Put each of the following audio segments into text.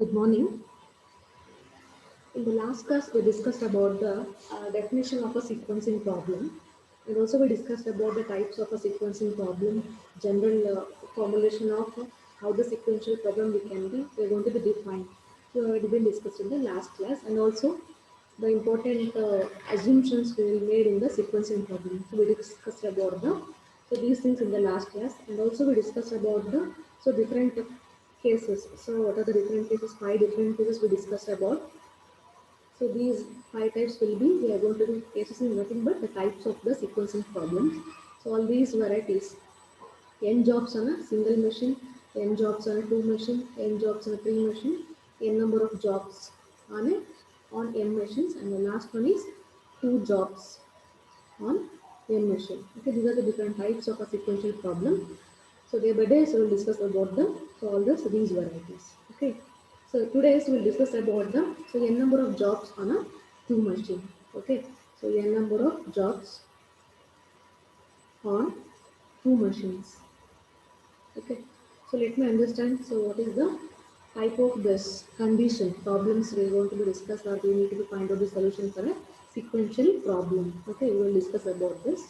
Good morning. In the last class, we discussed about the definition of a sequencing problem, and also we discussed about the types of a sequencing problem, general formulation of how the sequential problem we can be. We're going to be defined. We already been discussed in the last class, and also the important assumptions we made in the sequencing problem. So we discussed about the these things in the last class, and also we discussed about the different cases. So what are the different cases? Five different cases we discussed about. So these five types will be, we are going to do cases in nothing but the types of the sequencing problems. So all these varieties, n jobs on a single machine, n jobs on a two machine, n jobs on a three machine, n number of jobs on m machines, and the last one is two jobs on n machine. Okay, these are the different types of a sequential problem. So day by day, so we'll discuss about the so all this these varieties. Okay. So today so we'll discuss about the n number of jobs on a two machine. Okay. So n number of jobs on two machines. Okay. So let me understand. So what is the type of this condition problems we are going to be discuss, or we need to be find out the solution for a sequential problem. Okay, we will discuss about this.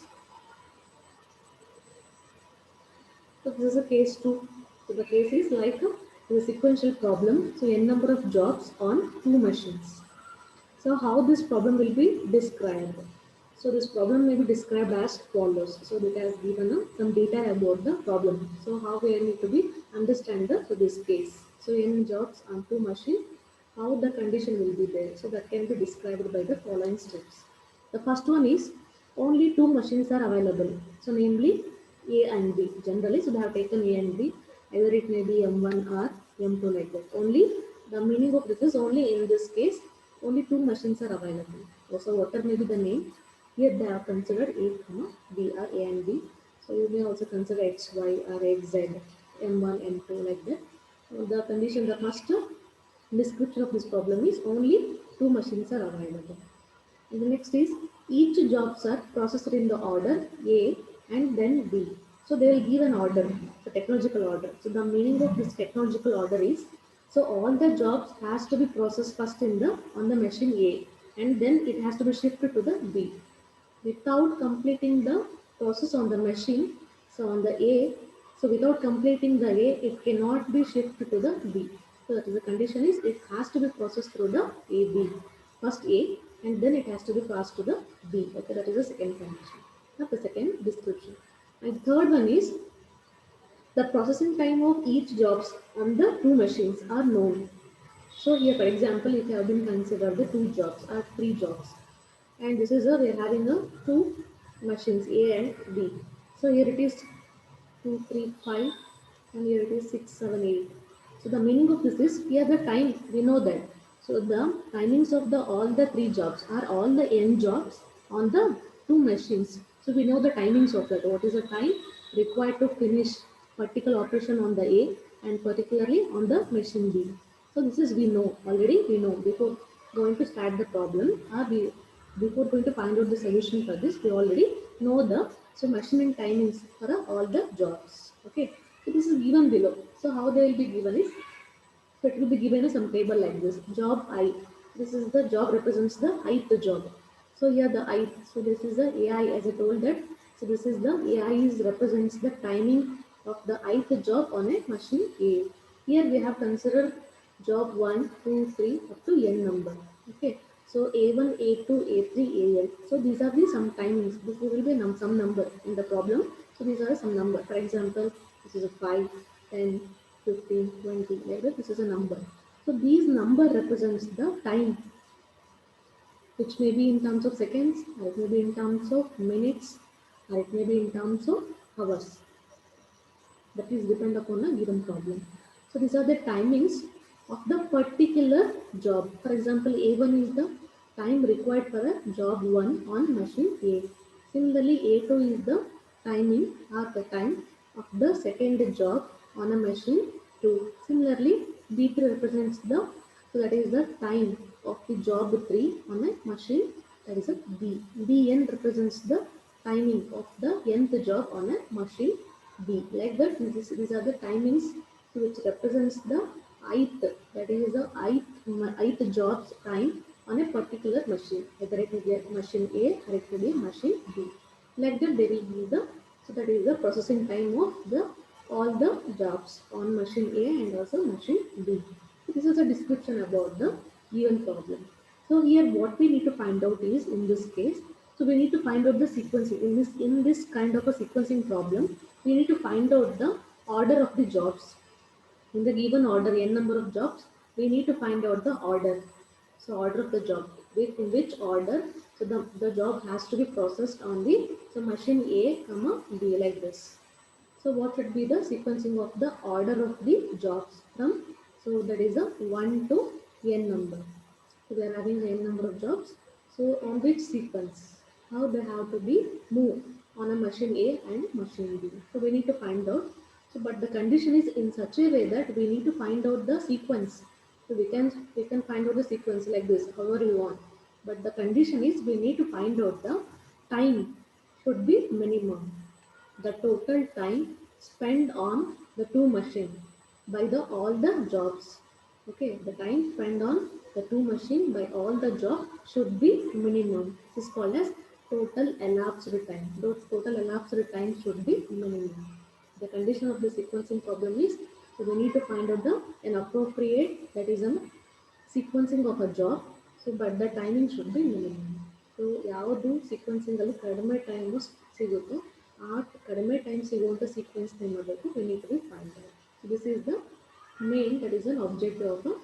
So this is a case two. So the case is like a sequential problem. So n number of jobs on two machines. So how this problem will be described? So this problem may be described as follows. So it has given some data about the problem. So how we need to be understand the so this case. So n jobs on two machine, how the condition will be there. So that can be described by the following steps. The first one is only two machines are available. So namely A and B. Generally, so they have taken A and B. Either it may be M1 or M2 like that. Only the meaning of this is only in this case only two machines are available. So whatever may be the name, here they have considered A, B or A and B. So you may also consider X, Y or X, Z, M1, M2 like that. So the condition, the first description of this problem is only two machines are available. And the next is each jobs are processed in the order A and then B. So they will give an order, the technological order. So the meaning of this technological order is so all the jobs has to be processed first in the on the machine A, and then it has to be shifted to the B. Without completing the process on the machine, so on the A, so without completing the A, it cannot be shifted to the B. So that is the condition is it has to be processed through the AB. First A, and then it has to be passed to the B. Okay, that is the second condition. Now the second description. And third one is the processing time of each jobs on the two machines are known. So here, for example, if you have been considered the two jobs or three jobs, and this is a we are having a two machines A and B. So here it is 2, 3, 5, and here it is 6, 7, 8. So the meaning of this is here the time we know that. So the timings of the all the three jobs are all the n jobs on the two machines. So we know the timings of that. What is the time required to finish particular operation on the A and particularly on the machine B. So this is we know already. We know before going to start the problem, or we before going to find out the solution for this, we already know the so measurement timings for all the jobs. Okay, so this is given below. So how they will be given is so it will be given as some table like this. Job I. This is the job represents the ith job. So here the ith. So this is the AI as I told that. So this is the AI is represents the timing of the ith job on a machine A. Here we have considered job 1, 2, 3 up to n number. Okay. So A1, A2, A3, AN. So these are the some timings. This will be some number in the problem. So these are some number. For example, this is a 5, 10, 15, 20, like that. This is a number. So these number represents the time, which may be in terms of seconds, or it may be in terms of minutes, or it may be in terms of hours. That is depend upon a given problem. So these are the timings of the particular job. For example, A1 is the time required for a job 1 on machine A. Similarly, A2 is the timing or the time of the second job on a machine 2. Similarly, B3 represents the so that is the time of the job 3 on a machine, that is a B. Bn represents the timing of the nth job on a machine B. Like that, these are the timings which represents the ith, that is the ith jobs time on a particular machine, whether it will be a machine A or it will be a machine B. Like that they will give the, so that is the processing time of the all the jobs on machine A and also machine B. So this is a description about the given problem. So here what we need to find out is, in this case, so we need to find out the sequencing. In this kind of a sequencing problem, we need to find out the order of the jobs. In the given order, n number of jobs, we need to find out the order. So order of the job, in which order, so the job has to be processed on the, so machine A, comma B, like this. So what should be the sequencing of the order of the jobs from, so that is a 1 to n number. So we are having the n number of jobs. So on which sequence, how they have to be moved on a machine A and machine B. So we need to find out. So but the condition is in such a way that we need to find out the sequence. So we can find out the sequence like this, however you want. But the condition is we need to find out the time should be minimum, the total time spent on the two machine by the all the jobs. Okay, the time spent on the two machine by all the job should be minimum. This is called as total elapsed time. Those total elapsed time should be minimum. The condition of the sequencing problem is, so we need to find out the an appropriate, that is a sequencing of a job. So but the timing should be minimum. So ಯಾವುದು sequencing ಅಲ್ಲಿ ಕಡಿಮೆ time ಸಿಗುತ್ತೋ ಆ ಕಡಿಮೆ time ಸಿಗುವಂಥ sequence ಏನು ಮಾಡಬೇಕು, we need to be find out. So this is the main, that is an objective of a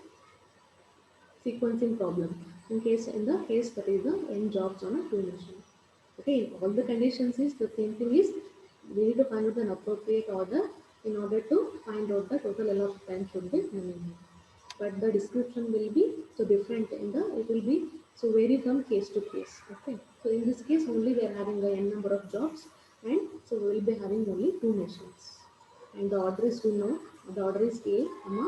sequencing problem. In the case that is the n jobs on a two machine. Okay, in all the conditions is the same thing is, we need to find out an appropriate order in order to find out the total elapsed time should be minimum. But the description will be so different in the, it will be so vary from case to case. Okay, so in this case only we are having a n number of jobs, and so we will be having only two machines, and the order is, we know the order is A, comma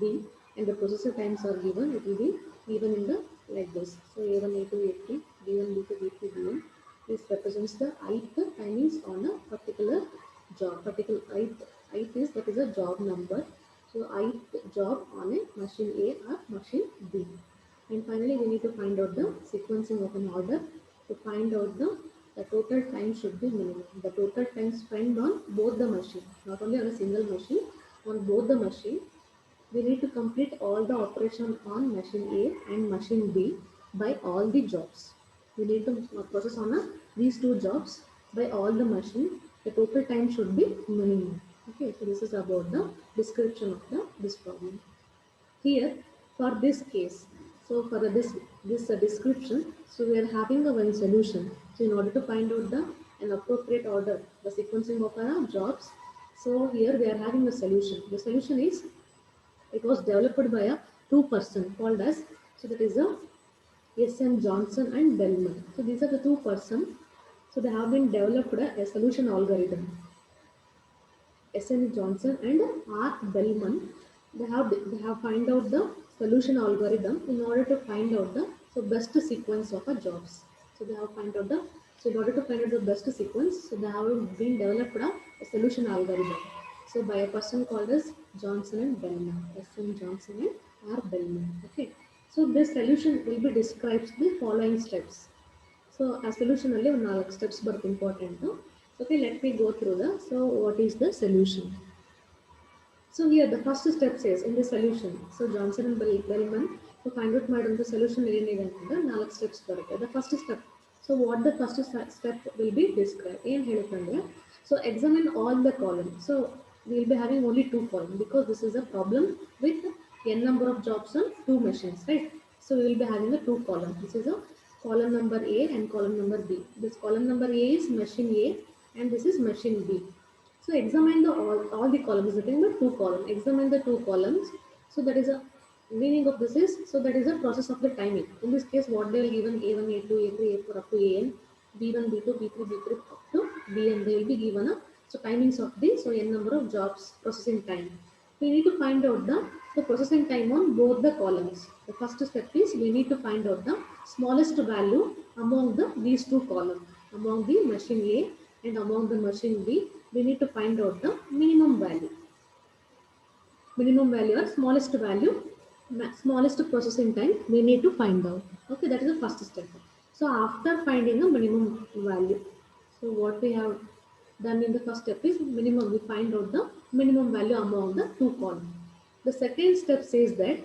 B, and the processor times are given. It will be given in the like this. So A1 A2 A3 B1 B2 B3 B1. This represents the ith timings on a particular job. Particular ith is, that is a job number. So ith job on a machine A or machine B. And finally we need to find out the sequencing of an order. To find out the total time should be minimum. The total time spent on both the machine, not only on a single machine, on both the machine. We need to complete all the operation on machine A and machine B by all the jobs. We need to process on these two jobs by all the machine. The total time should be minimum. Okay, so this is about the description of this problem. Here, for this case, so for this description, so we are having a one solution. So in order to find out the an appropriate order, the sequencing of our jobs, so here we are having a solution. The solution is, it was developed by a two-person called as, so that is a S.N. Johnson and Bellman. So these are the two persons. So they have been developed a solution algorithm. S.N. Johnson and R. Bellman. They have find out the solution algorithm in order to find out the best sequence of a jobs. So they have find out the, so in order to find out the best sequence, so they have been developed a solution algorithm. So by a person called as Johnson and Bellman, S.N. Johnson and R. Bellman. Okay. So this solution will be describes the following steps. So a solution only one 4 steps but important. No? Okay, let me go through the, so what is the solution? So here the first step says in the solution, so Johnson and Bellman to find out madam the solution ಏನಿದೆ ಅಂತಂದ್ರೆ 4 steps ಬರುತ್ತೆ. The first step, so what the first step will be described ಏನು ಹೇಳುತ್ತಂದ್ರೆ, so examine all the columns. So we will be having only two columns because this is a problem with n number of jobs on two machines, right? So we will be having a two column. This is a column number A and column number B. This column number A is machine A and this is machine B. So examine the all the columns, nothing but two columns. Examine the two columns. So that is a meaning of this is, so that is a process of the timing. In this case, what they will given A1, A2, A3, A4 up to AN, B1, B2, B3, B3 up to BN. They will be given a, so timings of the, so n number of jobs processing time. We need to find out the processing time on both the columns. The first step is we need to find out the smallest value among these two columns, among the machine A and among the machine B. We need to find out the minimum value. minimum value or smallest value, smallest processing time we need to find out. Okay, that is the first step. So after finding a minimum value, so what we have done in the first step is minimum, we find out the minimum value among the two columns. The second step says that,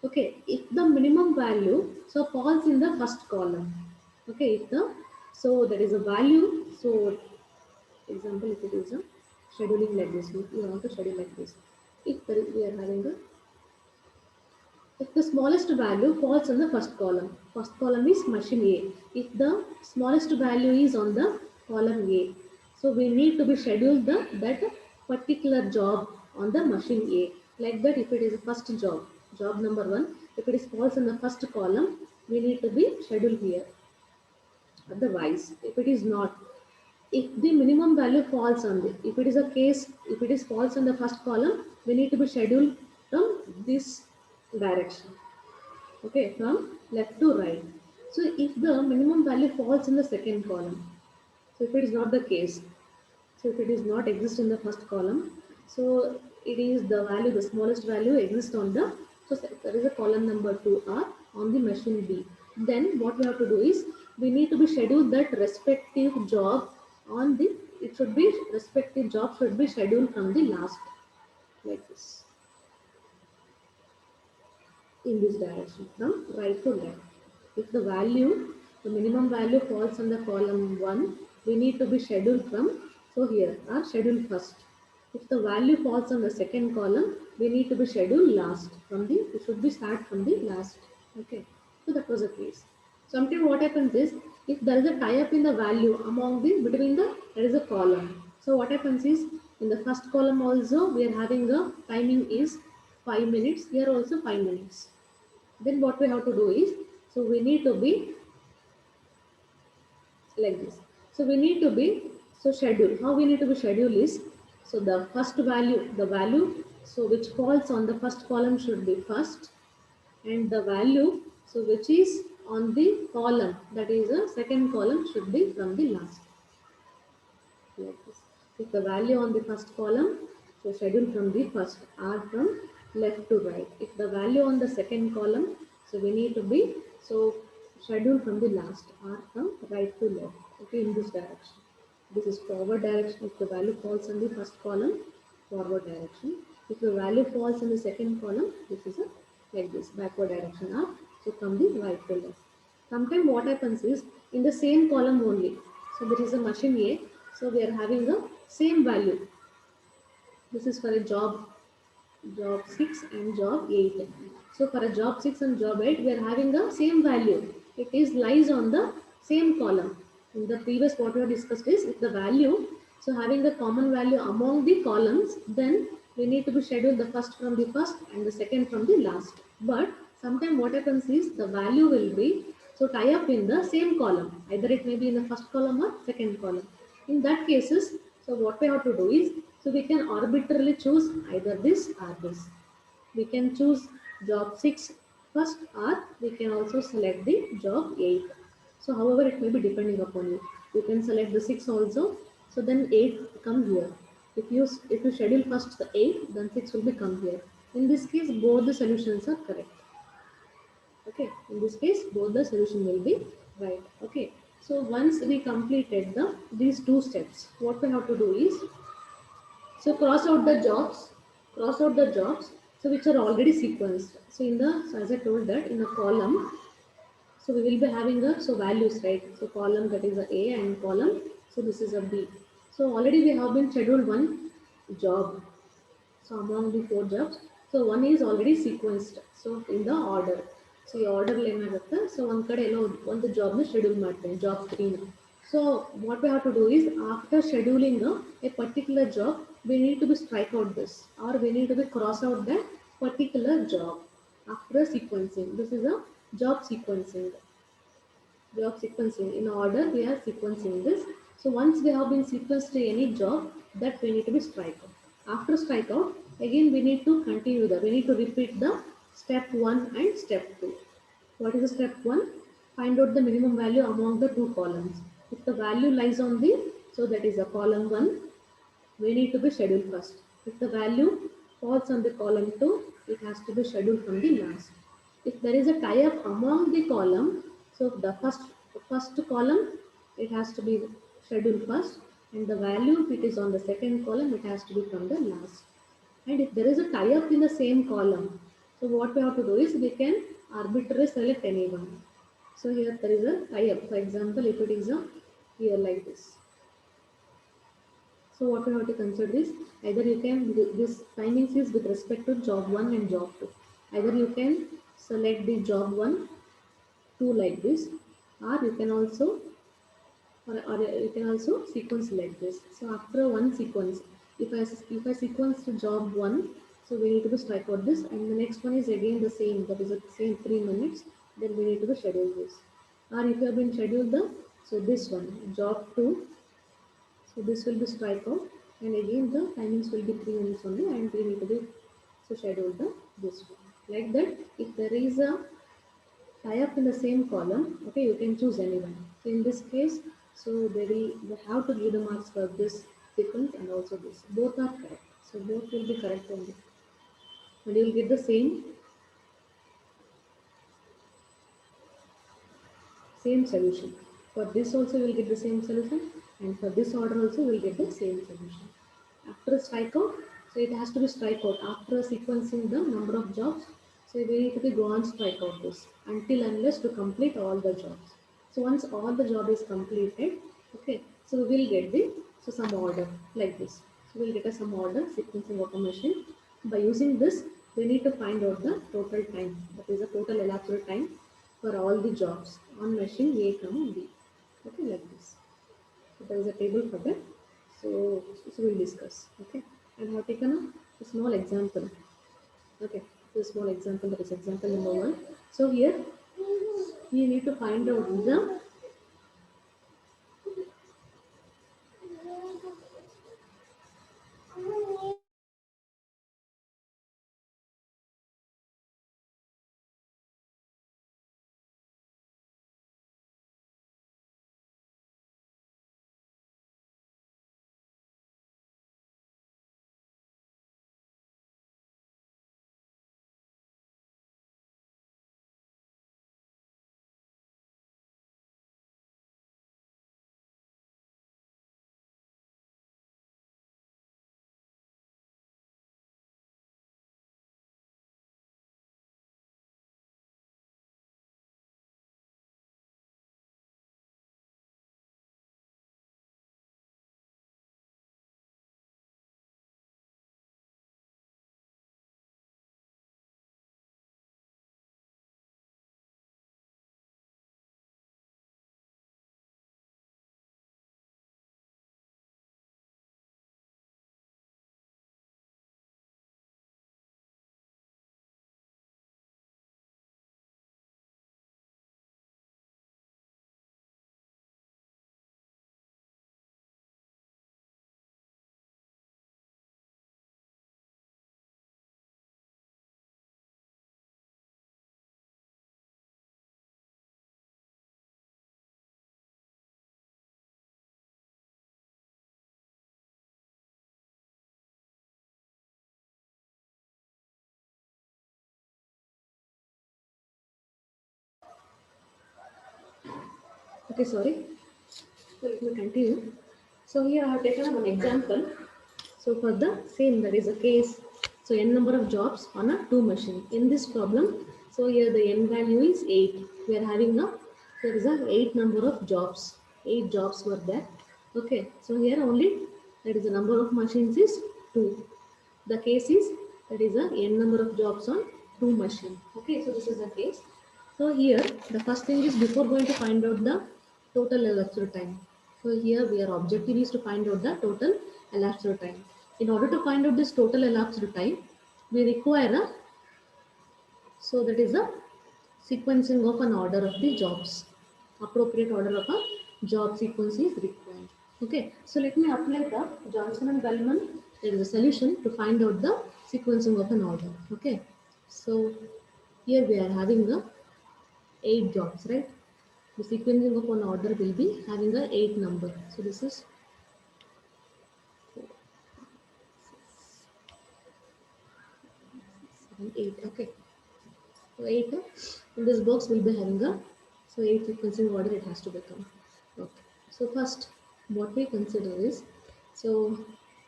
okay, if the minimum value so falls in the first column, okay, if the, so that is a value, so example, if it is a scheduling like this, we want to schedule like this. If there is, we are having a, if the smallest value falls on the first column is machine A. If the smallest value is on the column A, so we need to be scheduled the that particular job on the machine A. Like that, if it is a first job, job number one, if it is falls in the first column, we need to be scheduled here. Otherwise, if it is not, if the minimum value falls on the, if it is a case, if it is falls on the first column, we need to be scheduled from this direction. Okay, from left to right. So if the minimum value falls in the second column, so if it is not the case, so if it is not exist in the first column, so it is the value, the smallest value exists on the, so there is a column number 2R on the machine B. Then what we have to do is, we need to be scheduled that respective job on the, it should be, respective job should be scheduled from the last, like this, in this direction from right to left. If the value, the minimum value falls on the column 1, we need to be scheduled from, so here are scheduled first. If the value falls on the second column, we need to be scheduled last. From the, we should be start from the last. Okay, so that was the case. Sometimes what happens is, if there is a tie-up in the value among the, between the, there is a column. So what happens is, in the first column also, we are having a timing is 5 minutes, here also 5 minutes. Then what we have to do is, so we need to be like this. So we need to be, so schedule. How we need to be schedule is, so the first value, the value, so which falls on the first column should be first, and the value, so which is on the column, that is the second column, should be from the last, like this. If the value on the first column, so schedule from the first, or from left to right. If the value on the second column, so we need to be, so schedule from the last, or from right to left. Okay, in this direction. This is forward direction. If the value falls on the first column, forward direction. If the value falls in the second column, this is a, like this, backward direction, or so from the right to left. Sometimes what happens is, in the same column only, so there is a machine A, so we are having the same value. This is for a job 6 and job 8. So for a job 6 and job 8, we are having the same value. It is lies on the same column. In the previous what we have discussed is, if the value, so having the common value among the columns, then we need to be scheduled the first from the first and the second from the last. But sometimes what happens is, the value will be, so tie up in the same column. Either it may be in the first column or second column. In that cases, so what we have to do is, so we can arbitrarily choose either this or this. We can choose job 6 first, or we can also select the job 8. So however it may be depending upon you. You can select the 6 also, so then 8 come here. If you schedule first the 8, then 6 will become here. In this case, both the solutions are correct. Okay, in this case, both the solution will be right. Okay, so once we completed the these two steps, what we have to do is, so cross out the jobs, cross out the jobs, so which are already sequenced. So in the, so as I told that in the column, so we will be having the, so values, right? So column, that is a A, and column, so this is a B. So already we have been scheduled one job. So among the four jobs, so one is already sequenced. So in the order. So ಈ order ಏನಾಗುತ್ತೆ, so ಒಂದು ಕಡೆ ಎಲ್ಲೋ ಒಂದು ಜಾಬ್ನ schedule ಮಾಡ್ತೇನೆ, job 3. So what we have to do is, after scheduling a particular job, we need to be strike out this, or we need to be cross out that particular job after sequencing. This is a job sequencing. Job sequencing, in order we are sequencing this. So once we have been sequenced to any job, that we need to be strike out. After strike out, again we need to continue the, we need to repeat the step 1 and step 2. What is the step 1? Find out the minimum value among the two columns. If the value lies on the, so that is a column 1, we need to be scheduled first. If the value falls on the column 2, it has to be scheduled from the last. If there is a tie-up among the column, so the first column, it has to be scheduled first, and the value, if it is on the second column, it has to be from the last. And if there is a tie-up in the same column, so what we have to do is we can arbitrarily select anyone. So here there is a tie-up. For example, if it is a here like this. So what we have to consider is either you can this findings is with respect to job 1 and job 2. Either you can select the job 1, 2 like this, or you can also you can also sequence like this. So after one sequence, if I sequence to job 1, so we need to strike out this, and the next one is again the same, that is the same 3 minutes, then we need to schedule this. Or if you have been scheduled the, so this one job 2, so this will be strike out, and again the timings will be 3 minutes only, and we need to be so schedule the this one like that. If there is a tie up in the same column, okay, you can choose anyone. So in this case, so they have to give the marks for this sequence and also this. Both are correct. So both will be correct only. And you will get the same solution. For this also you will get the same solution, and for this order also you will get the same solution. After a strikeout, so it has to be strikeout after sequencing the number of jobs. So we need to be go on strikeout this until unless to complete all the jobs. So once all the job is completed, okay, so we will get the so some order like this. So we'll get a some order sequencing automation. By using this, we need to find out the total time. That is the total elapsed time for all the jobs on machine A, B. Okay, like this. So there is a table for that. So we'll discuss. Okay, and I have taken a small example. Okay, this small example, that is example number 1. So here you need to find out the, okay, sorry. So let me continue. So here I have taken up an example. So for the same, that is a case. So n number of jobs on a 2 machine. In this problem, so here the n value is 8. We are having a, there is a 8 number of jobs. 8 jobs were there. Okay, so here only that is the number of machines is 2. The case is that is a n number of jobs on 2 machine. Okay, so this is the case. So here the first thing is before going to find out the total elapsed time. So here we our objective is to find out the total elapsed time. In order to find out this total elapsed time, we require a, so that is a sequencing of an order of the jobs. Appropriate order of a job sequence is required. Okay, so let me apply the Johnson and Wellman. There is a solution to find out the sequencing of an order. Okay, so here we are having the 8 jobs, right? The sequencing of an order will be having a 8 number. So this is and 8. Okay, so 8 in this box will be having a, so 8 frequency order it has to become. Okay, so first what we consider is, so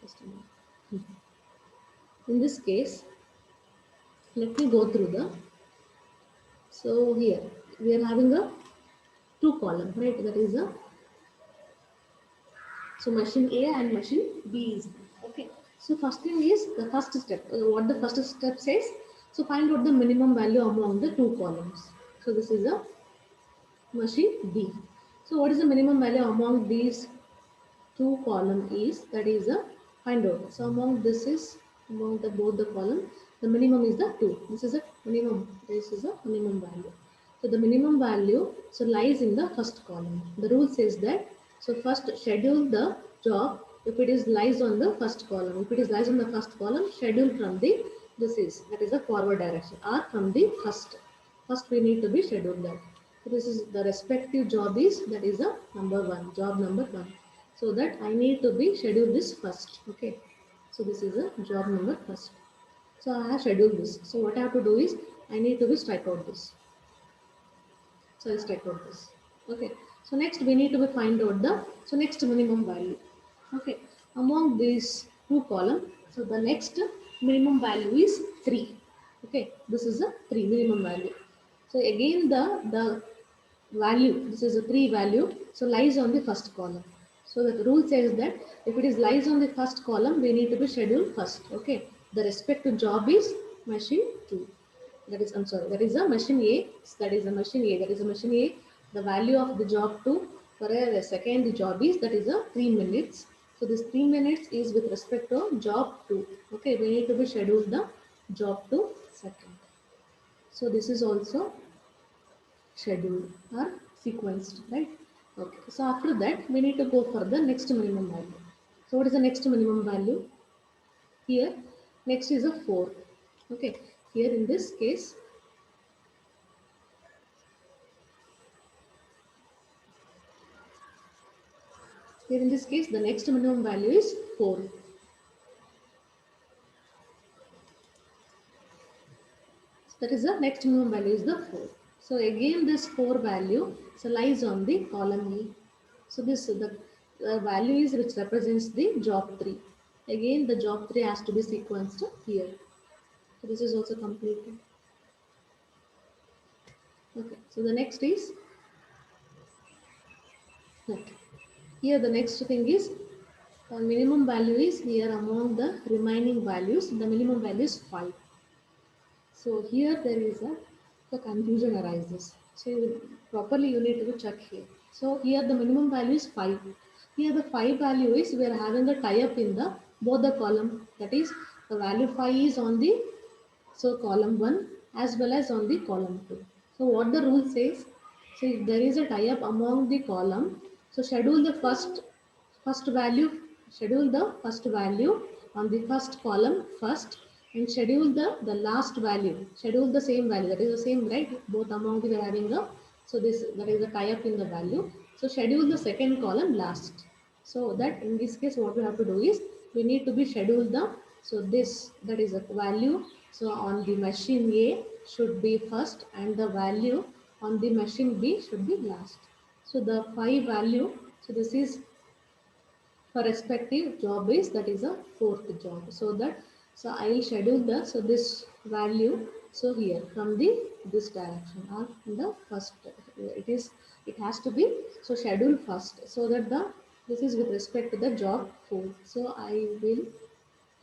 just a minute. In this case, let me go through the, so here we are having a two column, right? That is a, so machine A and machine B is okay. So first thing is the first step. What the first step says. So find out the minimum value among the two columns. So this is a machine B. So what is the minimum value among these two column is, that is a find out. So among this is, among the both the column, the minimum is the 2. This is a minimum. This is a minimum value. So the minimum value so lies in the first column. The rule says that, so first schedule the job if it is lies on the first column. If it is lies on the first column, schedule from the, this is, that is the forward direction, or from the first. First we need to be scheduled that. So this is the respective job is, that is a number 1, job number 1. So that I need to be schedule this first. Okay. So this is a job number first. So I have scheduled this. So what I have to do is I need to be strike out this. So I'll strike out this. Okay. So next we need to be find out the, so next minimum value. Okay. Among these two column, so the next minimum value is 3. Okay. This is a 3 minimum value. So again the value, this is a 3 value, so lies on the first column. So the rule says that if it is lies on the first column, we need to be scheduled first. Okay. The respective job is machine 2. That is, I'm sorry, that is a machine A. That is a machine A. That is a machine A. The value of the job 2 for a second job is, that is a 3 minutes. So this 3 minutes is with respect to job 2. Okay. We need to be scheduled the job 2 second. So this is also scheduled or sequenced, right? Okay. So after that, we need to go for the next minimum value. So what is the next minimum value? Here, next is a 4. Okay. Here in this case, the next minimum value is 4. So that is the next minimum value is the 4. So again, this 4 value so lies on the column E. So this the value is which represents the job 3. Again, the job 3 has to be sequenced here. So this is also completed. Okay, so the next is, okay. Here the next thing is minimum value is here among the remaining values. The minimum value is 5. So here there is a confusion arises. So properly you need to check here. So here the minimum value is 5. Here the 5 value is we are having a tie up in the both the column. That is the value 5 is on the, so column 1 as well as on the column 2. So what the rule says, so if there is a tie up among the column, so schedule the first value on the first column first, and schedule the last value, schedule the same value, that is the same, right? Both among the we are having a, so this, that is a tie up in the value. So schedule the second column last. So that in this case what we have to do is we need to be schedule the, so this, that is a value, so on the machine A should be first and the value on the machine B should be last. So the 5 value, so this is for respective job is, that is a fourth job. So that, so I will schedule the, so this value, so here from the this direction or in the first, it is, it has to be so schedule first, so that the, this is with respect to the job 4. So I will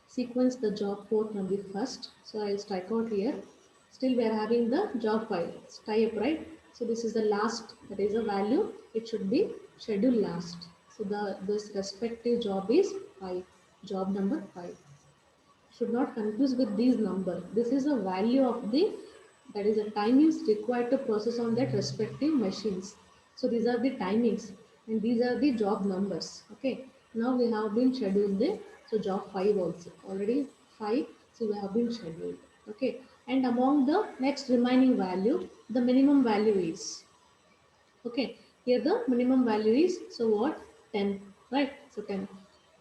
sequence the job 4 from the first. So I will strike out here. Still we are having the job 5 tie up, right? So this is the last, that is a value, it should be scheduled last. So the this respective job is 5, job number 5. Should not confuse with these number. This is a value of the, that is the timings required to process on that respective machines. So these are the timings and these are the job numbers. Okay. Now we have been scheduled the, so job 5 also already 5. So we have been scheduled. Okay. And among the next remaining value, the minimum value is, okay, here the minimum value is, so what, 10, right? So 10.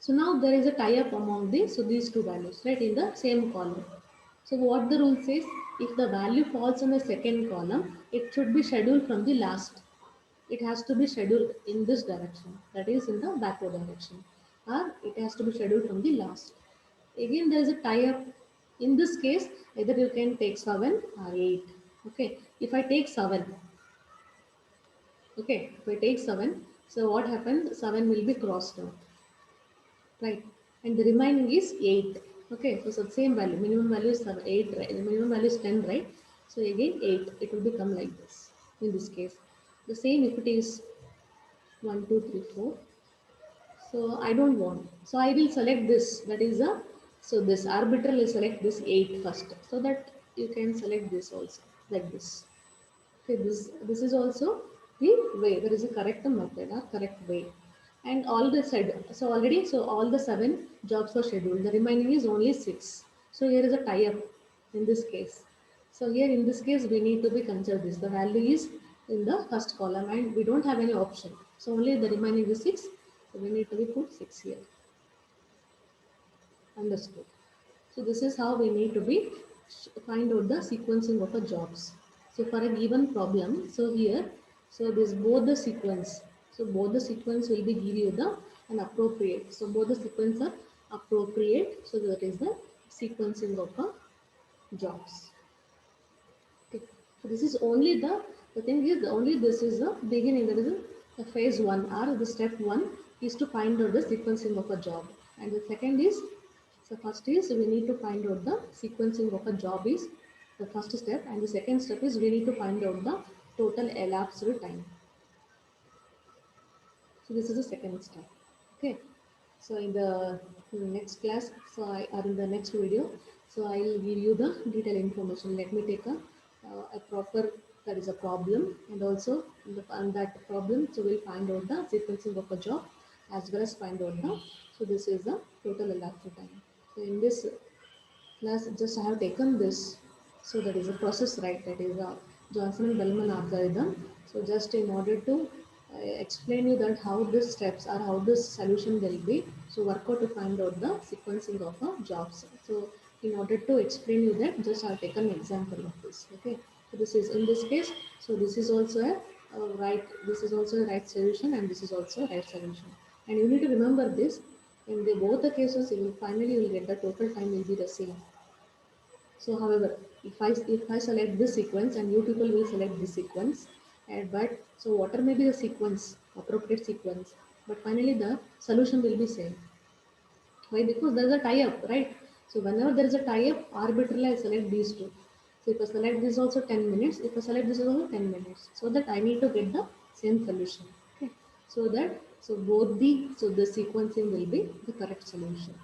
So now there is a tie up among these, so these two values, right, in the same column. So what the rule says, if the value falls on the second column, it should be scheduled from the last. It has to be scheduled in this direction, that is in the backward direction, or it has to be scheduled from the last. Again, there is a tie-up. In this case, either you can take 7 or 8. Okay, if I take 7, okay, if I take 7, so what happens? 7 will be crossed out, right? And the remaining is 8. Okay, so same value, minimum value is 7, 8, right? The minimum value is 10, right? So again 8, it will become like this in this case. The same if it is 1, 2, 3, 4. So I don't want. So I will select this. That is a, so this arbitrarily select this 8 first. So that you can select this also like this. Okay, this is also the way. There is a correct method, a correct way. And all the said, so already, so all the 7 jobs were scheduled. The remaining is only 6. So here is a tie-up in this case. So here in this case, we need to be consider this. The value is in the first column and we don't have any option. So only the remaining is 6. So we need to be put 6 here. Understood. So this is how we need to be find out the sequencing of a jobs. So for a given problem, so here, so this both the sequence. So both the sequence will be give you the an appropriate. So both the sequence are appropriate. So that is the sequencing of a jobs. Okay. So this is only the thing is the only this is the beginning. That is the phase one or the step one is to find out the sequencing of a job, and the second is, so first is we need to find out the sequencing of a job is the first step, and the second step is we need to find out the total elapsed time. So this is the second step. Okay. So in the next class, so or in the next video, so I will give you the detailed information. Let me take a proper, that is a problem, and also on that problem, so we'll find out the sequencing of a job as well as find out the, so this is the total elapsed time. So in this class, just I have taken this. So that is a process, right? That is a Johnson and Bellman algorithm. So just in order to explain you that how these steps or how this solution will be. So work out to find out the sequencing of jobs. So in order to explain you that, just I have taken an example of this. Okay. So this is in this case. So this is also a right. This is also a right solution, and this is also a right solution. And you need to remember this. In the both the cases, you will finally you will get the total time will be the same. So, however, if I select this sequence and you people will select this sequence, and but so whatever may be the sequence, appropriate sequence, but finally the solution will be same. Why? Because there is a tie-up, right? So whenever there is a tie-up, arbitrarily I select these two. So if I select this also 10 minutes, if I select this also 10 minutes, so that I need to get the same solution. Okay. So that so both the sequencing will be the correct solution.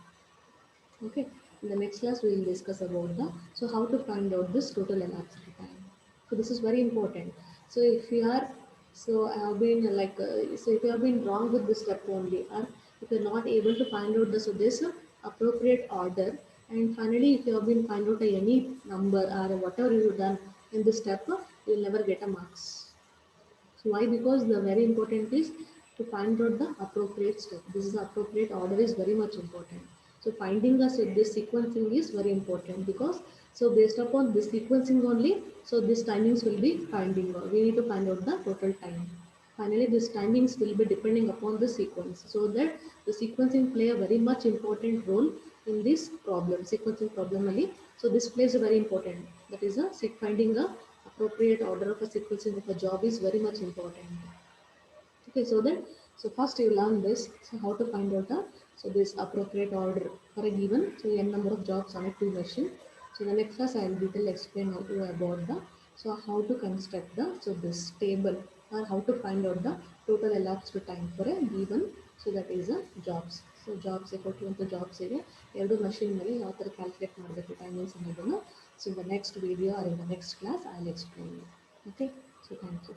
Okay. In the next class, we will discuss about the, so how to find out this total elapsed time. So this is very important. So if you are, so I have been like, so if you have been wrong with this step only, or if you are not able to find out the, so this appropriate order, and finally if you have been find out any number or whatever you have done in this step, you will never get a marks. So why? Because the very important is to find out the appropriate step. This is the appropriate order is very much important. So finding us with this sequencing is very important because so based upon this sequencing only, so these timings will be finding. We need to find out the total time. Finally, these timings will be depending upon the sequence. So that the sequencing play a very much important role in this problem, sequencing problem only. So this plays a very important. That is a finding a appropriate order of a sequencing of a job is very much important. Okay, so then, so first you learn this, so how to find out the, so this appropriate order for a given, so n number of jobs on a two machine. So the next class I will detail explain how to about the, so how to construct the, so this table or how to find out the total elapsed time for a given, so that is a jobs. So jobs equal to ಅಂತ jobs ಇದೆ ಎರಡು machine ಮೇಲೆ ಯಾವ ಥರ calculate ಮಾಡಬೇಕು timings ಅನ್ನೋದನ್ನು, so in the next video or in the next class I will explain you. Okay, so thank you.